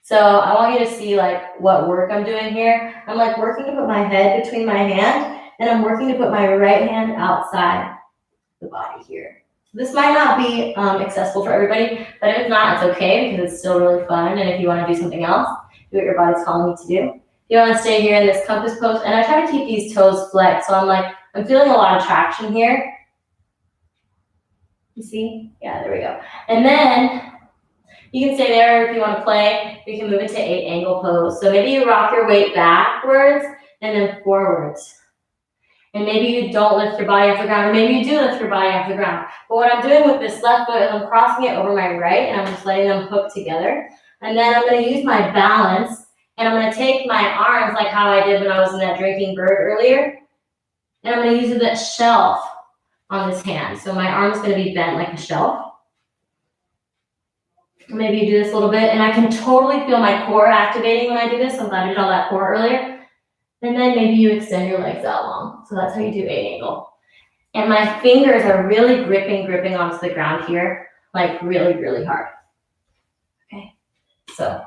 So I want you to see like what work I'm doing here. I'm like working to put my head between my hand and I'm working to put my right hand outside the body here. So this might not be accessible for everybody, but if not, it's okay because it's still really fun. And if you want to do something else, do what your body's calling you to do. If you want to stay here in this compass pose, and I try to keep these toes flexed. So I'm feeling a lot of traction here. You see? Yeah, there we go. And then you can stay there if you want to play. You can move into 8 angle pose. So maybe you rock your weight backwards and then forwards. And maybe you don't lift your body off the ground, or maybe you do lift your body off the ground. But what I'm doing with this left foot is I'm crossing it over my right and I'm just letting them hook together. And then I'm going to use my balance and I'm going to take my arms like how I did when I was in that drinking bird earlier. And I'm going to use that shelf on this hand. So my arm's going to be bent like a shelf. Maybe you do this a little bit, and I can totally feel my core activating when I do this. I'm glad I did all that core earlier. And then maybe you extend your legs out long. So that's how you do 8 angle. And my fingers are really gripping onto the ground here, like really, really hard. Okay, so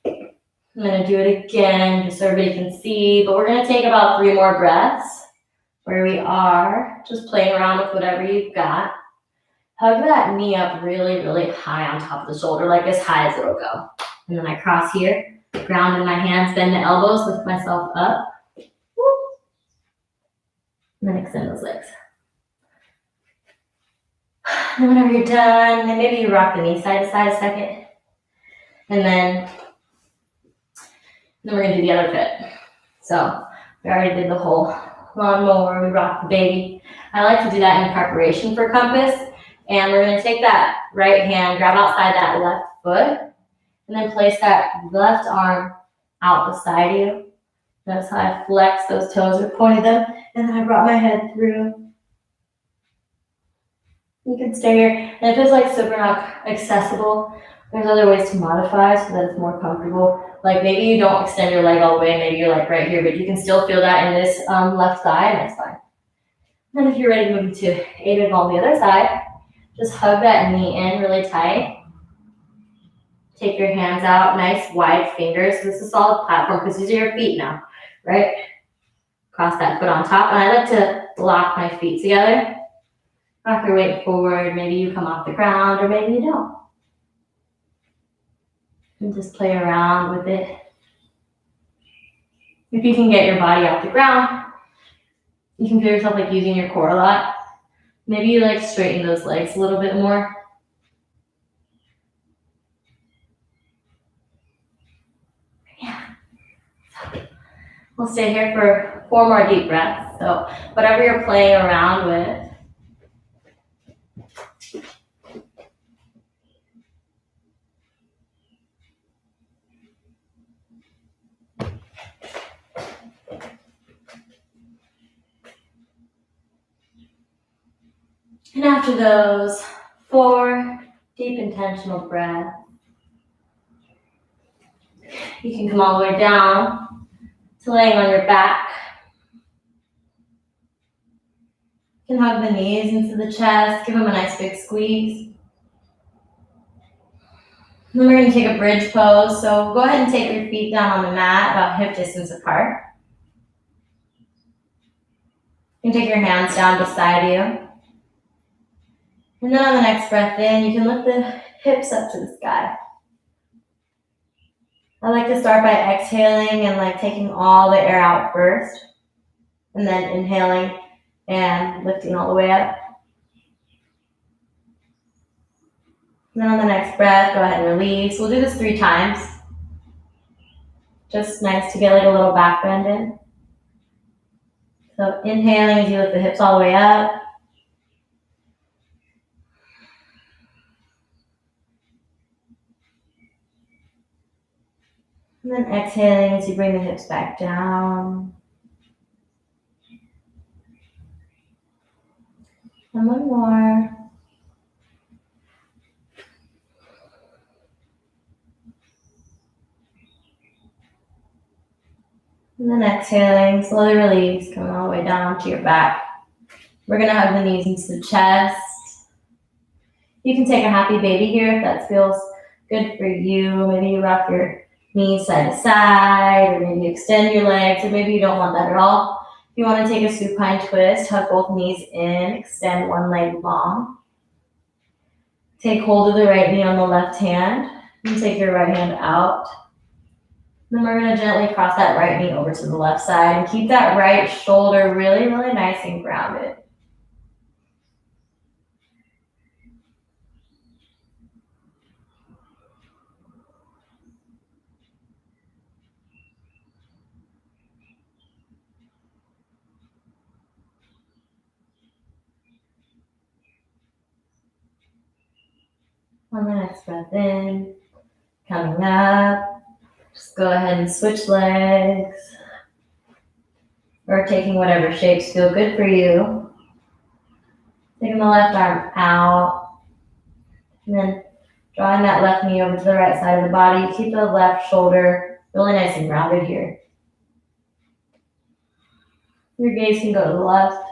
I'm gonna do it again just so everybody can see, but we're gonna take about 3 more breaths where we are just playing around with whatever you've got. Hug that knee up really, really high on top of the shoulder, like as high as it'll go. And then I cross here, ground in my hands, bend the elbows, lift myself up. And then extend those legs. And whenever you're done, then maybe you rock the knee side to side a second. And then we're gonna do the other foot. So we already did the whole lawnmower, we rocked the baby. I like to do that in preparation for compass. And we're gonna take that right hand, grab outside that left foot, and then place that left arm out beside you. Notice how I flex those toes or pointed them, and then I brought my head through. You can stay here, and if it's like super not accessible, there's other ways to modify so that it's more comfortable. Like maybe you don't extend your leg all the way, maybe you're like right here, but you can still feel that in this left thigh, and that's fine. And then if you're ready to move to 8 angle on the other side, just hug that knee in really tight. Take your hands out, nice wide fingers. This is a solid platform because these are your feet now, right? Cross that foot on top. And I like to lock my feet together. Rock your weight forward. Maybe you come off the ground or maybe you don't. And just play around with it. If you can get your body off the ground, you can feel yourself like using your core a lot. Maybe you like straighten those legs a little bit more. Yeah. We'll stay here for 4 more deep breaths. So whatever you're playing around with. And after those 4 deep intentional breaths, you can come all the way down to laying on your back. You can hug the knees into the chest, give them a nice big squeeze. Then we're going to take a bridge pose. So go ahead and take your feet down on the mat about hip distance apart. You can take your hands down beside you. And then on the next breath in, you can lift the hips up to the sky. I like to start by exhaling and like taking all the air out first. And then inhaling and lifting all the way up. And then on the next breath, go ahead and release. We'll do this 3 times. Just nice to get like a little back bend in. So inhaling as you lift the hips all the way up. And then exhaling as you bring the hips back down. And one more. And then exhaling, slowly release, coming all the way down to your back. We're going to hug the knees into the chest. You can take a happy baby here if that feels good for you. Maybe you rock your knees side to side, or maybe extend your legs, or maybe you don't want that at all. If you want to take a supine twist, hug both knees in, extend one leg long. Take hold of the right knee on the left hand, and take your right hand out. Then we're going to gently cross that right knee over to the left side, and keep that right shoulder really, really nice and grounded. On the next breath in, coming up, just go ahead and switch legs, or taking whatever shapes feel good for you. Taking the left arm out, and then drawing that left knee over to the right side of the body. Keep the left shoulder really nice and grounded here. Your gaze can go to the left.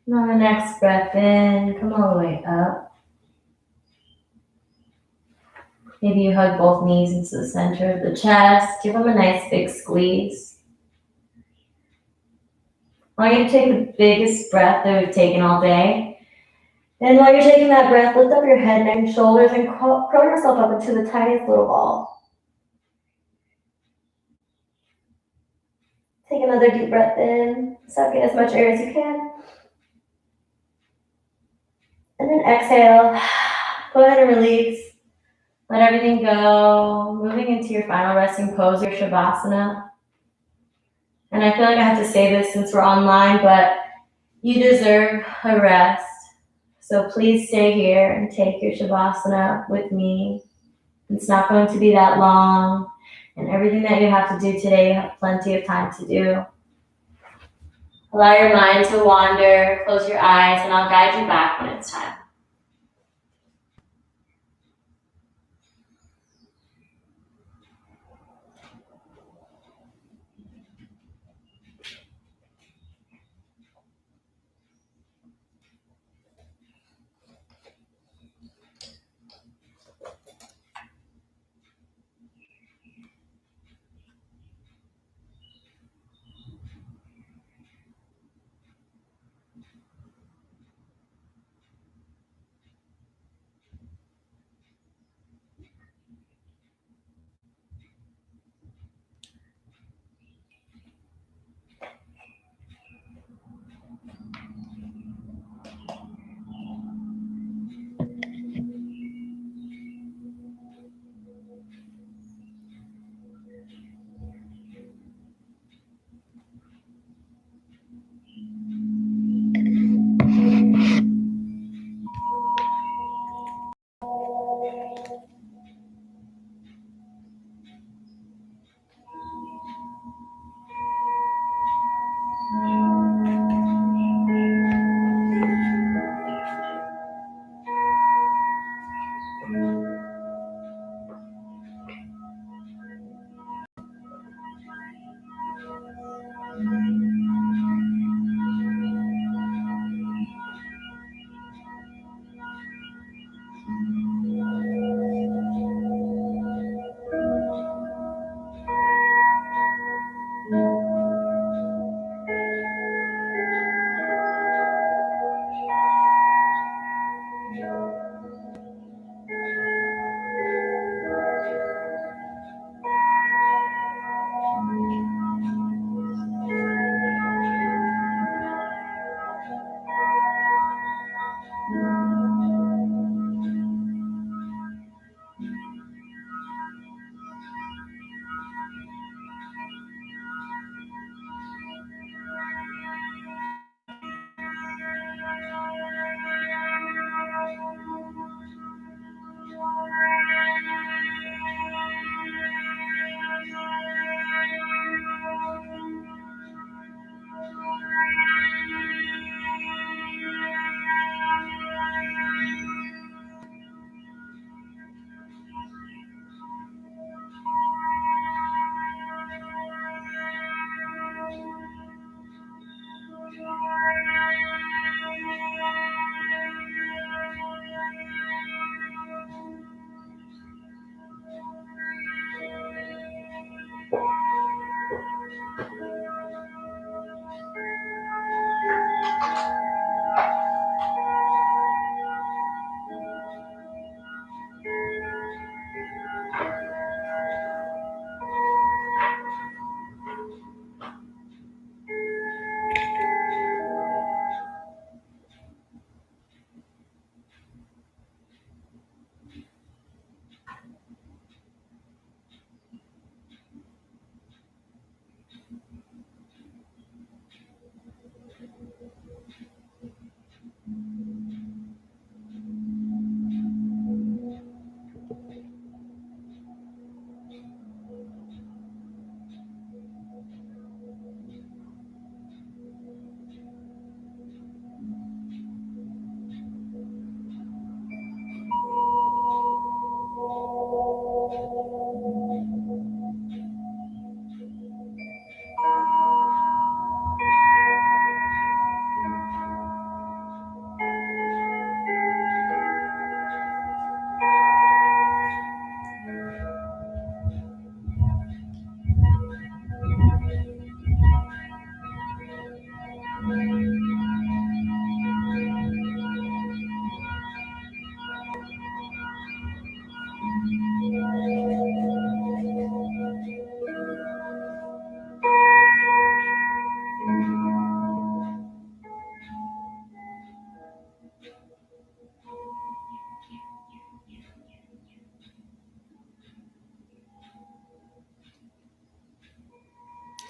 And on the next breath in, come all the way up. Maybe you hug both knees into the center of the chest. Give them a nice big squeeze. I want you to take the biggest breath that we've taken all day. And while you're taking that breath, lift up your head, neck, and shoulders, and curl yourself up into the tiniest little ball. Take another deep breath in, suck in as much air as you can. And then exhale. Go ahead and release. Let everything go. Moving into your final resting pose, your Shavasana. And I feel like I have to say this since we're online, but you deserve a rest. So please stay here and take your Shavasana with me. It's not going to be that long. And everything that you have to do today, you have plenty of time to do. Allow your mind to wander. Close your eyes, and I'll guide you back when it's time.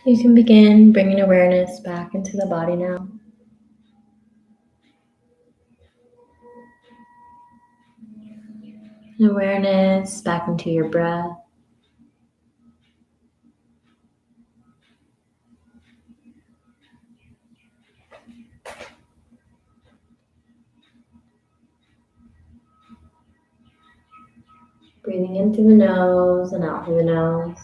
You can begin bringing awareness back into the body now. Awareness back into your breath. Breathing in through the nose and out through the nose.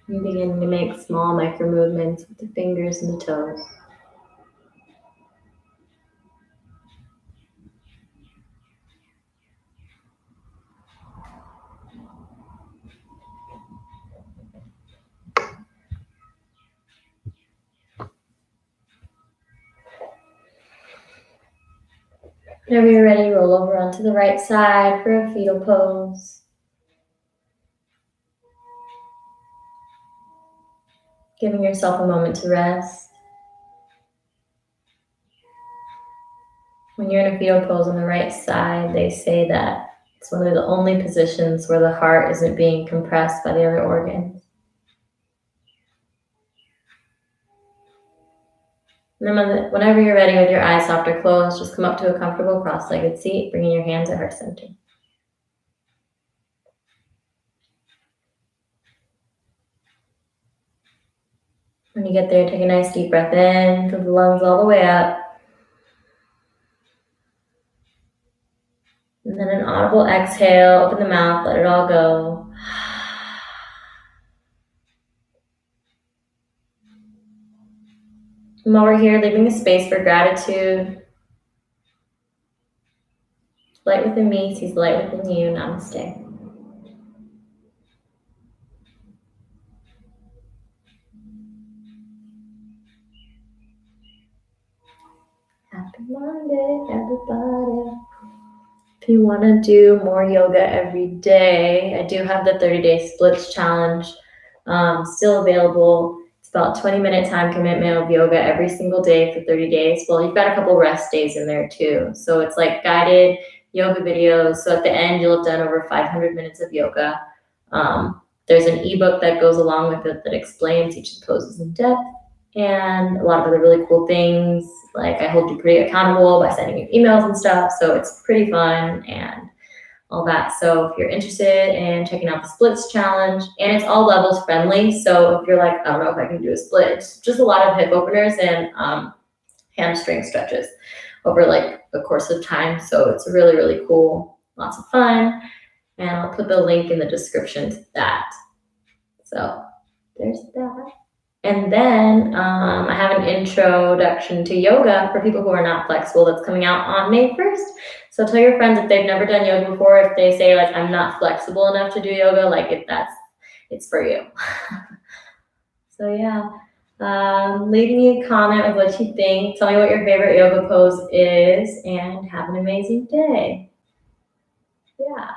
And beginning to make small micro movements with the fingers and the toes. Whenever you're ready, roll over onto the right side for a fetal pose. Giving yourself a moment to rest. When you're in a fetal pose on the right side, they say that it's one of the only positions where the heart isn't being compressed by the other organs. And then whenever you're ready with your eyes soft or closed, just come up to a comfortable cross-legged seat, bringing your hands at heart center. When you get there, take a nice deep breath in, fill the lungs all the way up. And then an audible exhale, open the mouth, let it all go. And while we're here, leaving a space for gratitude. Light within me sees light within you. Namaste. Happy Monday, everybody. If you want to do more yoga every day, I do have the 30-day splits challenge still available. It's about 20-minute time commitment of yoga every single day for 30 days. Well, you've got a couple rest days in there too. So it's like guided yoga videos. So at the end, you'll have done over 500 minutes of yoga. There's an ebook that goes along with it that explains each of the poses in depth, and a lot of other really cool things. Like I hold you pretty accountable by sending you emails and stuff. So it's pretty fun and all that. So if you're interested in checking out the splits challenge, and it's all levels friendly. So if you're like, I don't know if I can do a split, it's just a lot of hip openers and hamstring stretches over like the course of time. So it's really, really cool. Lots of fun. And I'll put the link in the description to that. So there's that. And then I have an introduction to yoga for people who are not flexible that's coming out on May 1st. So tell your friends if they've never done yoga before, if they say like, I'm not flexible enough to do yoga, like if it's for you. So yeah, leave me a comment of what you think. Tell me what your favorite yoga pose is and have an amazing day. Yeah.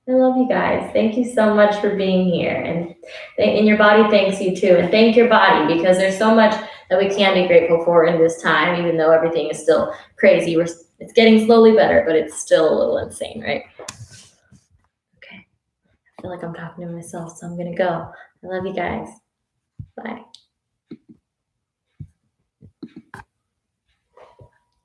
I love you guys. Thank you so much for being here. And your body thanks you too. And thank your body, because there's so much that we can be grateful for in this time, even though everything is still crazy. It's getting slowly better, but it's still a little insane, right? Okay. I feel like I'm talking to myself, so I'm going to go. I love you guys. Bye.